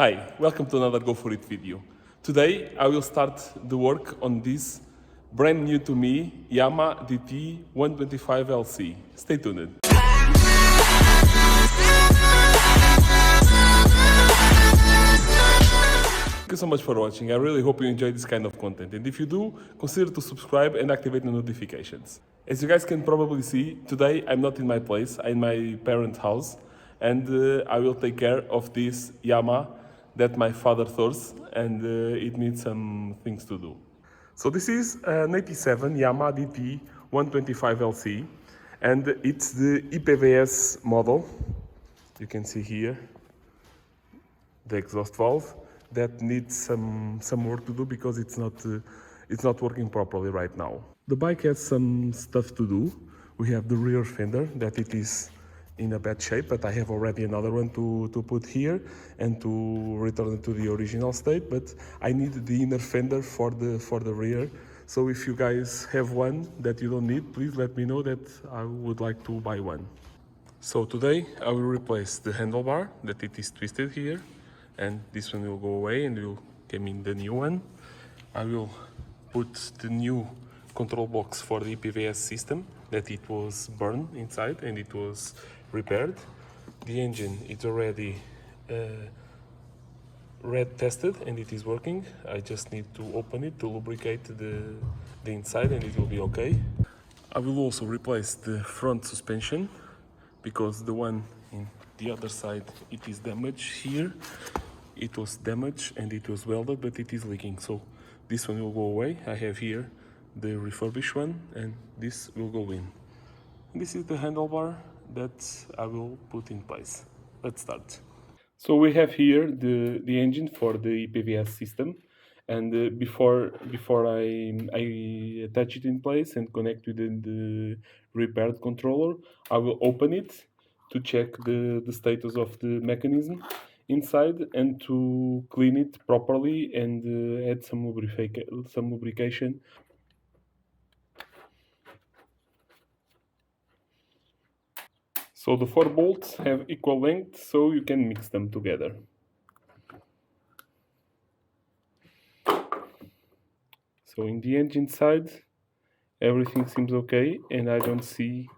Hi, welcome to another GoForIt video. Today I will start the work on this brand new to me Yamaha DT125LC. Stay tuned. Thank you so much for watching. I really hope you enjoy this kind of content, and if you do, consider to subscribe and activate the notifications. As you guys can probably see, today I'm not in my place, I'm in my parents' house, and I will take care of this Yamaha that my father throws, and it needs some things to do. So this is an 87 Yamaha DT 125LC, and it's the EPVS model. You can see here the exhaust valve that needs some work to do because it's not working properly right now. The bike has some stuff to do. We have the rear fender that it is in a bad shape, but I have already another one to put here and to return it to the original state, but I need the inner fender for the rear. So if you guys have one that you don't need, please let me know that I would like to buy one. So today I will replace the handlebar that it is twisted here, and this one will go away and will come in the new one. I will put the new control box for the EPVS system that it was burned inside and it was repaired. The engine is already red tested and it is working. I just need to open it to lubricate the inside and it will be okay. I will also replace the front suspension because the one in the other side it is damaged here. It was damaged and it was welded, but it is leaking, so this one will go away. I have here the refurbished one and this will go in. This is the handlebar that I will put in place. Let's start. So we have here the engine for the EPVS system, and before I attach it in place and connect with the repaired controller, I will open it to check the status of the mechanism inside and to clean it properly and add some lubrication. So the 4 bolts have equal length, so you can mix them together. So in the engine side, everything seems okay, and I don't see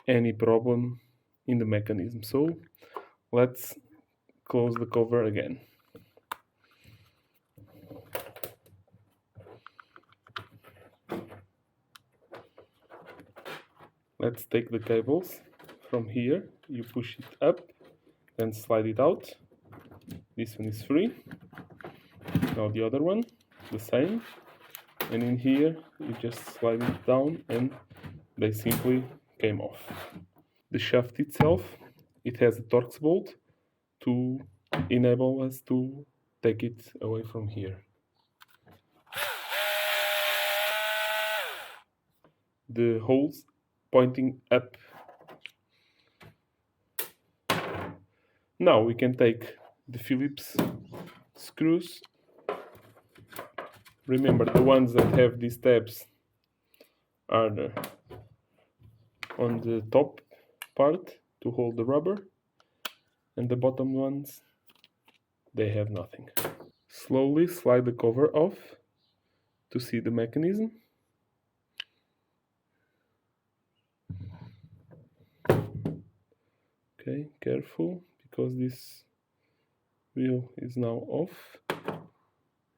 any problem in the mechanism. So let's close the cover again. Let's take the cables from here. You push it up, then slide it out. This one is free. Now the other one, the same. And in here, you just slide it down and they simply came off. The shaft itself, it has a Torx bolt to enable us to take it away from here. The holes pointing up. Now we can take the Phillips screws. Remember, the ones that have these tabs are on the top part to hold the rubber, and the bottom ones, they have nothing. Slowly slide the cover off to see the mechanism. Okay, careful, because this wheel is now off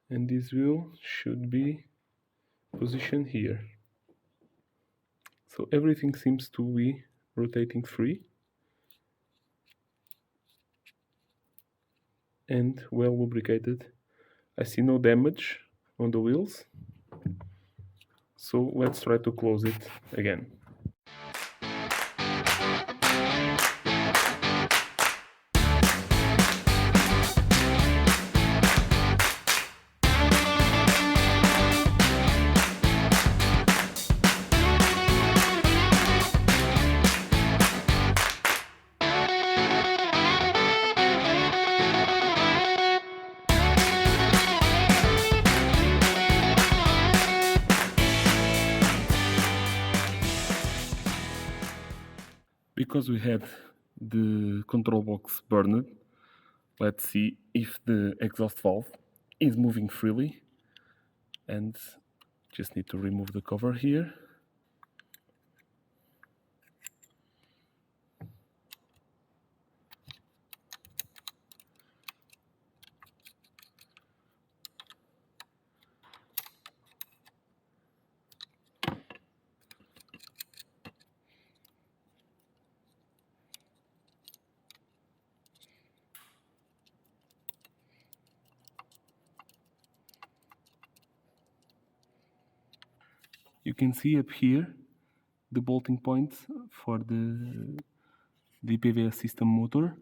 and this wheel should be positioned here. So everything seems to be rotating free and well lubricated. I see no damage on the wheels, so let's try to close it again. Because we had the control box burned, Let's see if the exhaust valve is moving freely, and just need to remove the cover here. You can see up here the bolting points for the EPVS system motor,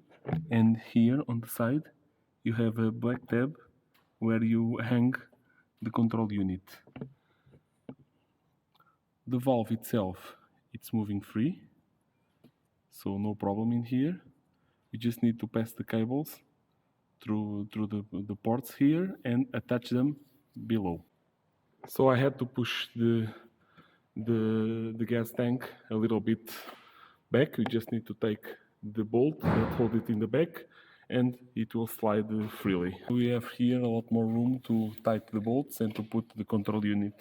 and here on the side you have a black tab where you hang the control unit. The valve itself, it's moving free, so no problem in here. You just need to pass the cables through the ports here and attach them below. So I had to push the gas tank a little bit back. You just need to take the bolt and hold it in the back, and it will slide freely. We have here a lot more room to tighten the bolts and to put the control unit.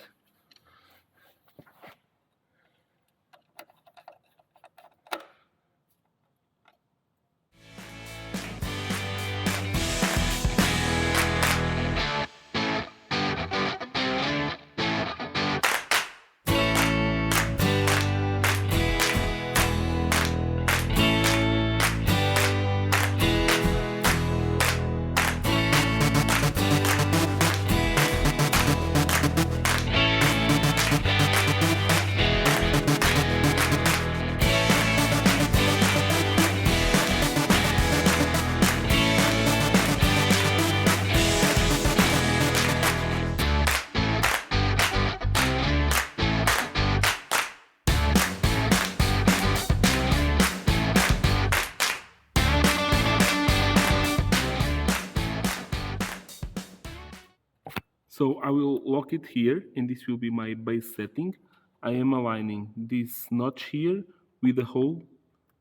So I will lock it here, and this will be my base setting. I am aligning this notch here with the hole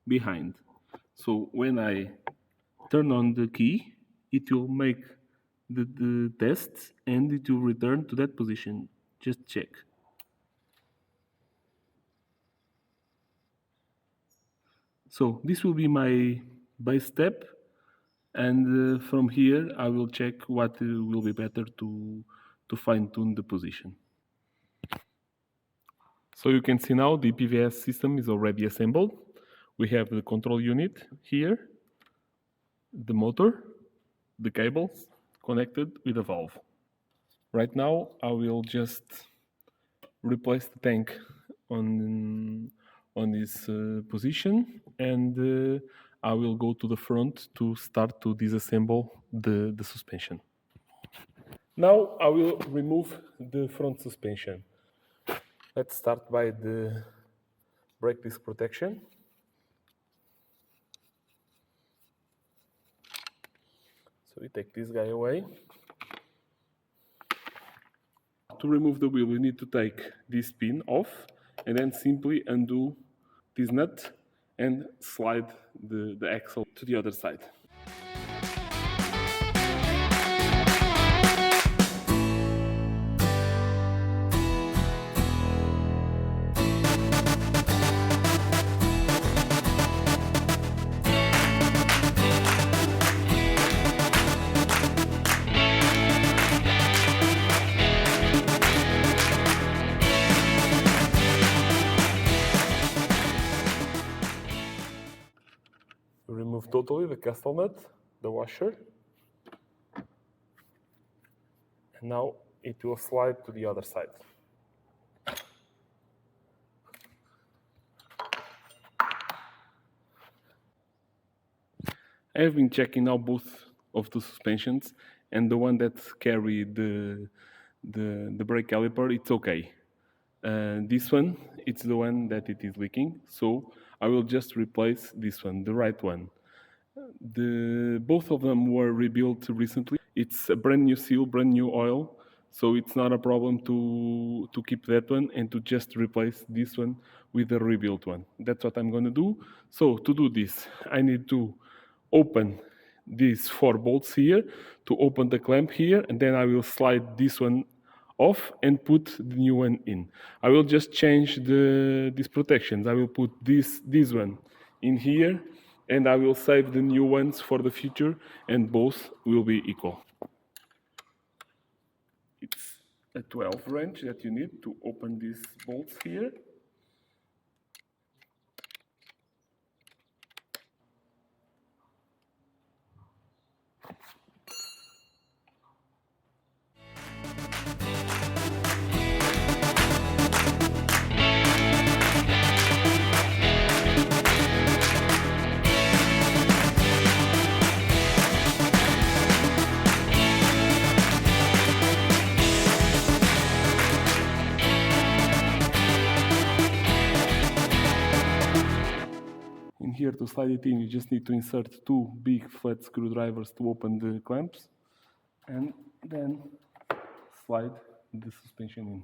behind. So when I turn on the key, it will make the test and it will return to that position. Just check. So this will be my base step, and from here I will check what will be better to fine-tune the position. So you can see now the EPVS system is already assembled. We have the control unit here, the motor, the cables connected with a valve. Right now I will just replace the tank on this position, and I will go to the front to start to disassemble the suspension. Now I will remove the front suspension. Let's start by the brake disc protection. So we take this guy away. To remove the wheel, you need to take this pin off and then simply undo this nut and slide the axle to the other side. Remove totally the castle nut, the washer, and now it will slide to the other side. I have been checking now both of the suspensions, and the one that carry the brake caliper, it's okay. This one, it's the one that it is leaking, so I will just replace this one, the right one. Both of them were rebuilt recently. It's a brand new seal, brand new oil, so it's not a problem to keep that one and to just replace this one with the rebuilt one. That's what I'm going to do. So to do this, I need to open these 4 bolts here to open the clamp here, and then I will slide this one off and put the new one in. I will just change these protections. I will put this one in here, and I will save the new ones for the future, and both will be equal. It's a 12 wrench that you need to open these bolts here. Here to slide it in, you just need to insert 2 big flat screwdrivers to open the clamps, and then slide the suspension in.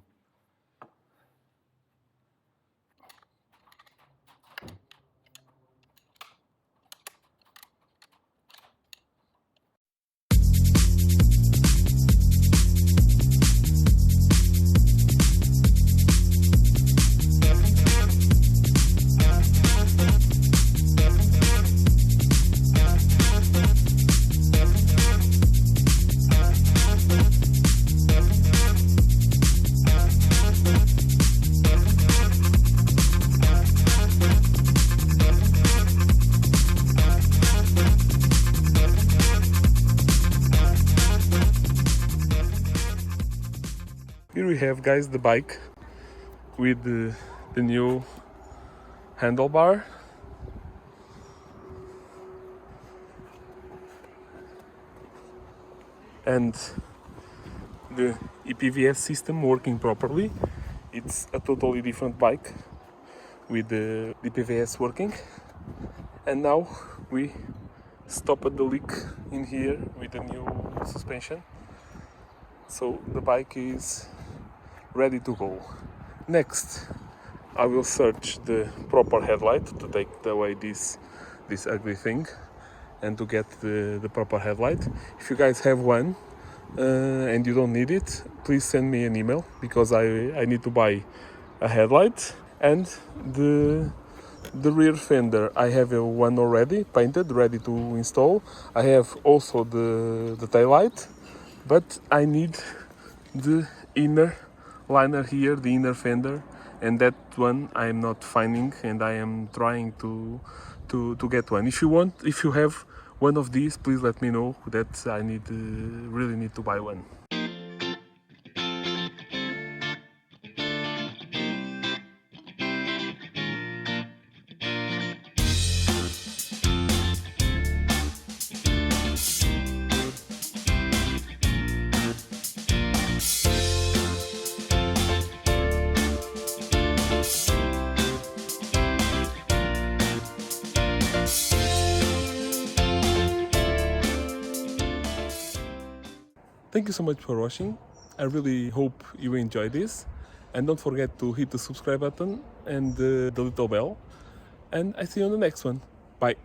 Here we have, guys, the bike with the new handlebar, and the EPVS system working properly. It's a totally different bike with the EPVS working. And now we stopped the leak in here with the new suspension, so the bike is ready to go. Next, I will search the proper headlight to take away this ugly thing and to get the proper headlight. If you guys have one and you don't need it, please send me an email, because I need to buy a headlight. And the rear fender, I have one already painted, ready to install. I have also the tail light, but I need the inner liner here, the inner fender, and that one I am not finding, and I am trying to get one. If you have one of these, please let me know. That I really need to buy one. Thank you so much for watching. I really hope you enjoyed this, and don't forget to hit the subscribe button and the little bell, and I see you on the next one. Bye.